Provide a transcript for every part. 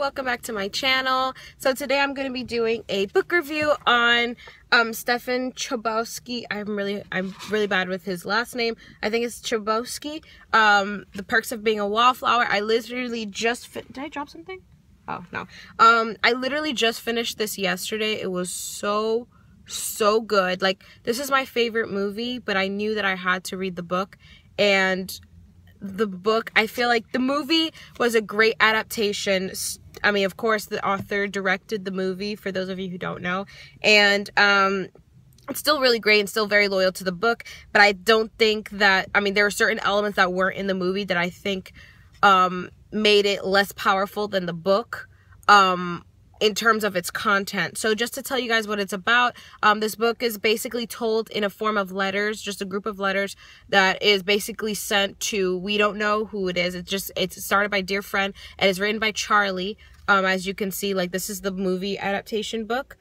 welcome back to my channel. So today I'm going to be doing a book review on Stefan Chbosky. I'm really bad with his last name. I think it's Chbosky. The Perks of Being a Wallflower. I literally just did I drop something? Oh no. I literally just finished this yesterday. It was so good. Like, this is my favorite movie, but I knew that I had to read the book. And the book, I feel like the movie was a great adaptation. I mean, of course, the author directed the movie, for those of you who don't know. And it's still really great and still very loyal to the book. But I don't think that, I mean, there are certain elements that weren't in the movie that I think made it less powerful than the book. In terms of its content. So just to tell you guys what it's about, this book is basically told in a form of letters, just a group of letters that is basically sent to, we don't know who it is. It's started by Dear Friend, and it's written by Charlie. As you can see, like, this is the movie adaptation book.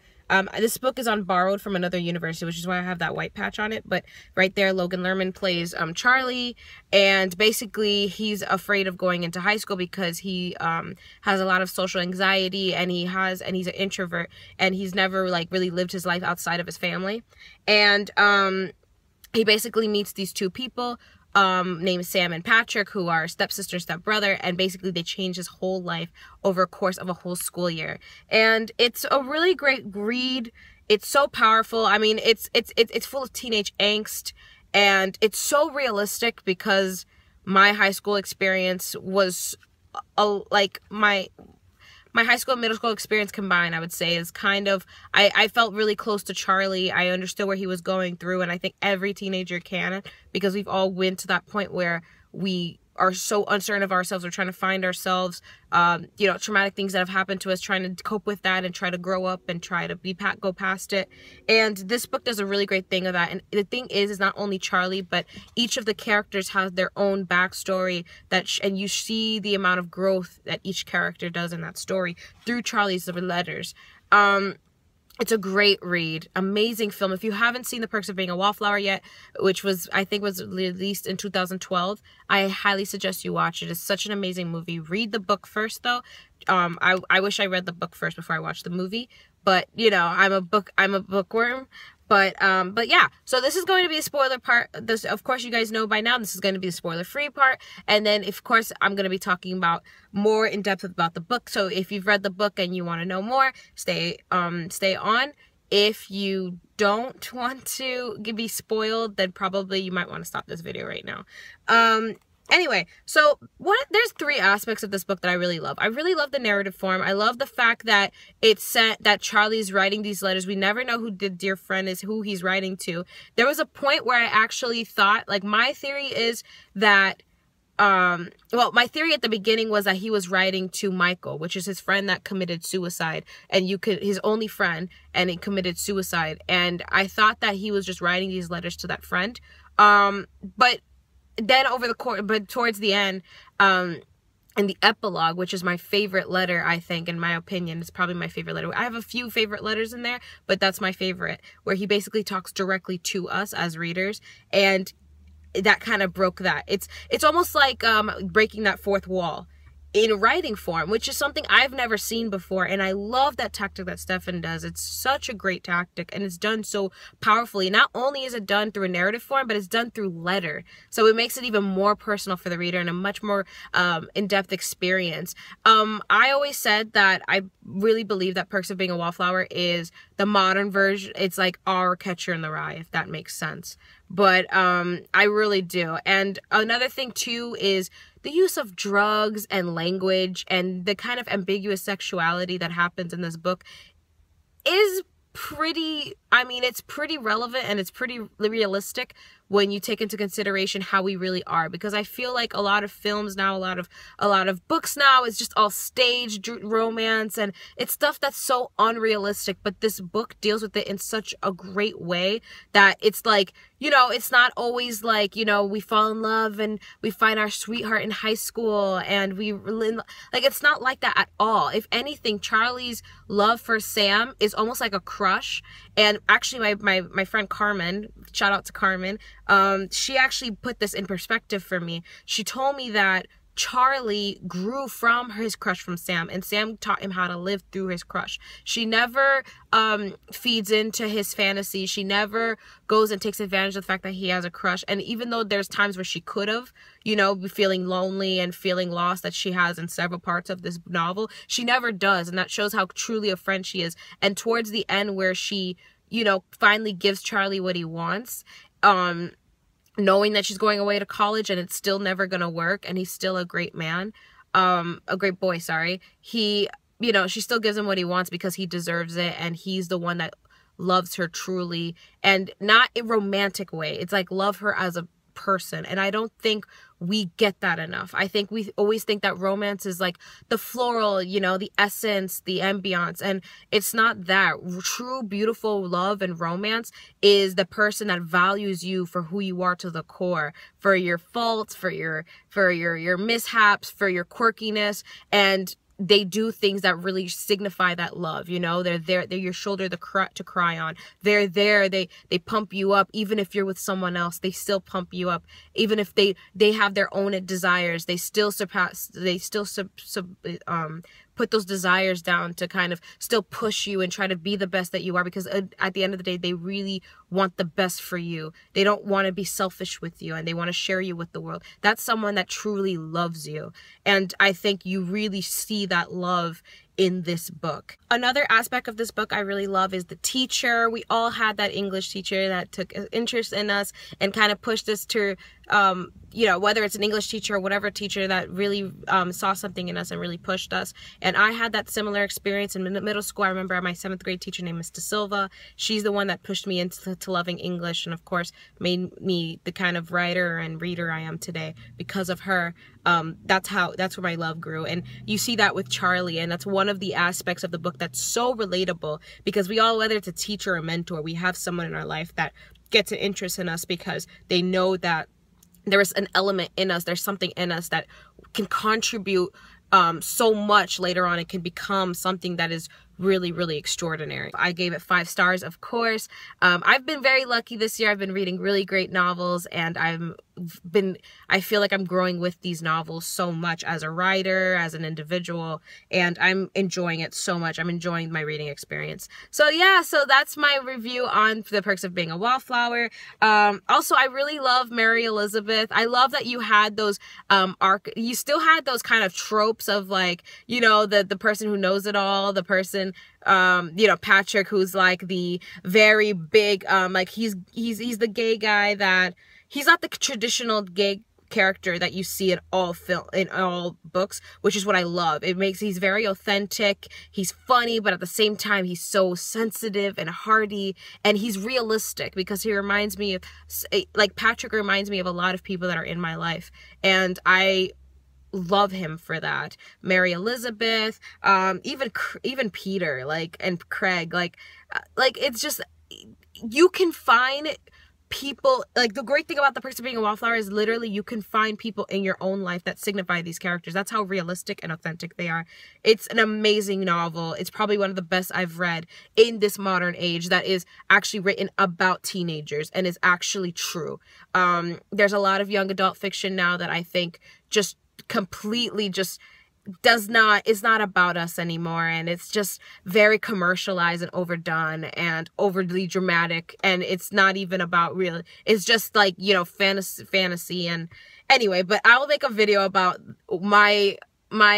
This book is on borrowed from another university, which is why I have that white patch on it. But right there, Logan Lerman plays Charlie, and basically he's afraid of going into high school because he has a lot of social anxiety, and he's an introvert, and he's never like really lived his life outside of his family. And he basically meets these two people named Sam and Patrick, who are stepsister, stepbrother, and basically they change his whole life over a course of a whole school year. And it's a really great read. It's so powerful. I mean, it's full of teenage angst, and it's so realistic because my high school experience was like my high school and middle school experience combined, I would say, is kind of, I felt really close to Charlie. I understood where he was going through, and I think every teenager can, because we've all went to that point where we are so uncertain of ourselves. We're trying to find ourselves, you know, traumatic things that have happened to us, trying to cope with that and try to grow up and try to go past it. And this book does a really great thing of that. And the thing is not only Charlie, but each of the characters has their own backstory and you see the amount of growth that each character does in that story through Charlie's letters. It's a great read. Amazing film. If you haven't seen The Perks of Being a Wallflower yet, which I think was released in 2012, I highly suggest you watch it. It's such an amazing movie. Read the book first, though. I wish I read the book first before I watched the movie, but you know, I'm a bookworm. But yeah, so this is going to be a spoiler part. This, of course, you guys know by now, this is going to be the spoiler-free part. And then, of course, I'm going to be talking about more in depth about the book. So if you've read the book and you want to know more, stay on. If you don't want to be spoiled, then probably you might want to stop this video right now. Anyway, so there's three aspects of this book that I really love. I really love the narrative form. I love the fact that it's set that Charlie's writing these letters. We never know who the Dear Friend is, who he's writing to. There was a point where I actually thought, like, my theory is that, well, my theory at the beginning was that he was writing to Michael, which is his friend that committed suicide, and his only friend, and he committed suicide. And I thought that he was just writing these letters to that friend. But then over the course, but towards the end, in the epilogue, which is my favorite letter, I think, in my opinion, it's probably my favorite letter. I have a few favorite letters in there, but that's my favorite, where he basically talks directly to us as readers, and that kind of broke that. It's almost like breaking that fourth wall in writing form, which is something I've never seen before, and I love that tactic that Stefan does. It's such a great tactic, and it's done so powerfully. Not only is it done through a narrative form, but it's done through letter, so it makes it even more personal for the reader and a much more in-depth experience. I always said that I really believe that Perks of Being a Wallflower is the modern version. It's like our Catcher in the Rye, if that makes sense. But I really do. And another thing too is the use of drugs and language and the kind of ambiguous sexuality that happens in this book is pretty, I mean, it's pretty relevant, and it's pretty realistic when you take into consideration how we really are. Because I feel like a lot of films now, a lot of books now, is just all staged romance, and it's stuff that's so unrealistic. But this book deals with it in such a great way that it's like, you know, it's not always like, you know, we fall in love and we find our sweetheart in high school and like, it's not like that at all. If anything, Charlie's love for Sam is almost like a crush. And actually my friend Carmen, shout out to Carmen, she actually put this in perspective for me. She told me that Charlie grew from his crush from Sam, and Sam taught him how to live through his crush. She never feeds into his fantasy. She never goes and takes advantage of the fact that he has a crush. And even though there's times where she could have, you know, feeling lonely and feeling lost that she has in several parts of this novel, she never does. And that shows how truly a friend she is. And towards the end, where she, you know, finally gives Charlie what he wants, knowing that she's going away to college and it's still never gonna work, and he's still a great man, a great boy, sorry. He, you know, she still gives him what he wants because he deserves it, and he's the one that loves her truly, and not a romantic way. It's like love her as a person, and I don't think we get that enough. I think we always think that romance is like the floral, you know, the essence, the ambiance, and it's not that. True, beautiful love and romance is the person that values you for who you are to the core, for your faults, for your mishaps, for your quirkiness, and they do things that really signify that love. You know, they're there, they're your shoulder to cry on. They're there, they pump you up. Even if you're with someone else, they still pump you up. Even if they have their own desires, they still put those desires down to kind of still push you and try to be the best that you are, because at the end of the day, they really want the best for you. They don't want to be selfish with you, and they want to share you with the world. That's someone that truly loves you. And I think you really see that love in this book. Another aspect of this book I really love is the teacher. We all had that English teacher that took interest in us and kind of pushed us to, you know, whether it's an English teacher or whatever teacher that really saw something in us and really pushed us. And I had that similar experience in middle school. I remember my 7th grade teacher named Miss De Silva. She's the one that pushed me into loving English, and of course made me the kind of writer and reader I am today because of her. That's where my love grew. And you see that with Charlie, and that's one of the aspects of the book that's so relatable, because we all, whether it's a teacher or a mentor, we have someone in our life that gets an interest in us because they know that there is an element in us, there's something in us that can contribute so much later on. It can become something that is really, really extraordinary. I gave it 5 stars, of course. I've been very lucky this year. I've been reading really great novels, and I feel like I'm growing with these novels so much as a writer, as an individual, and I'm enjoying it so much. I'm enjoying my reading experience. So yeah, so that's my review on The Perks of Being a Wallflower. Also, I really love Mary Elizabeth. I love that you had those you still had those kind of tropes of, like, you know, the person who knows it all, the person, you know, Patrick, who's like the very big, like he's the gay guy that, he's not the traditional gay character that you see in all books, which is what I love. He's very authentic, he's funny, but at the same time he's so sensitive and hearty, and he's realistic, because he reminds me of, like, Patrick reminds me of a lot of people that are in my life, and I love him for that. Mary Elizabeth, even Peter, like, and Craig, like it's just, you can find people, like, the great thing about The Perks of Being a Wallflower is literally you can find people in your own life that signify these characters. That's how realistic and authentic they are. It's an amazing novel. It's probably one of the best I've read in this modern age that is actually written about teenagers and is actually true. There's a lot of young adult fiction now that I think just completely just it's not about us anymore, and it's just very commercialized and overdone and overly dramatic, and it's not even about real, it's just like, you know, fantasy. And anyway, but I will make a video about my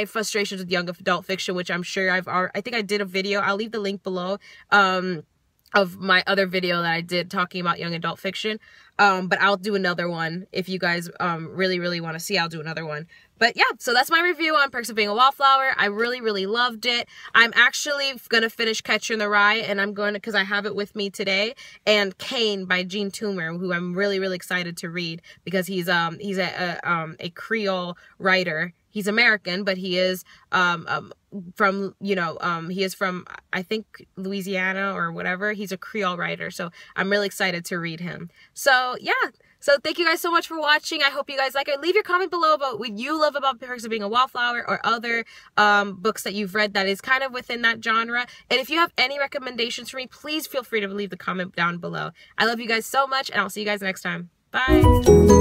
frustrations with young adult fiction, which I'm sure I think I did a video. I'll leave the link below of my other video that I did talking about young adult fiction. But I'll do another one if you guys really, really want to see. I'll do another one. But yeah, so that's my review on Perks of Being a Wallflower. I really, really loved it. I'm actually going to finish Catcher in the Rye, and I'm going to, because I have it with me today, and Cain by Jean Toomer, who I'm really, really excited to read, because he's a Creole writer. He's American, but he is from, you know, he is from, I think, Louisiana or whatever. He's a Creole writer, so I'm really excited to read him. So yeah, so thank you guys so much for watching. I hope you guys like it. Leave your comment below about what you love about Perks of Being a Wallflower, or other books that you've read that is kind of within that genre. And if you have any recommendations for me, please feel free to leave the comment down below. I love you guys so much, and I'll see you guys next time. Bye!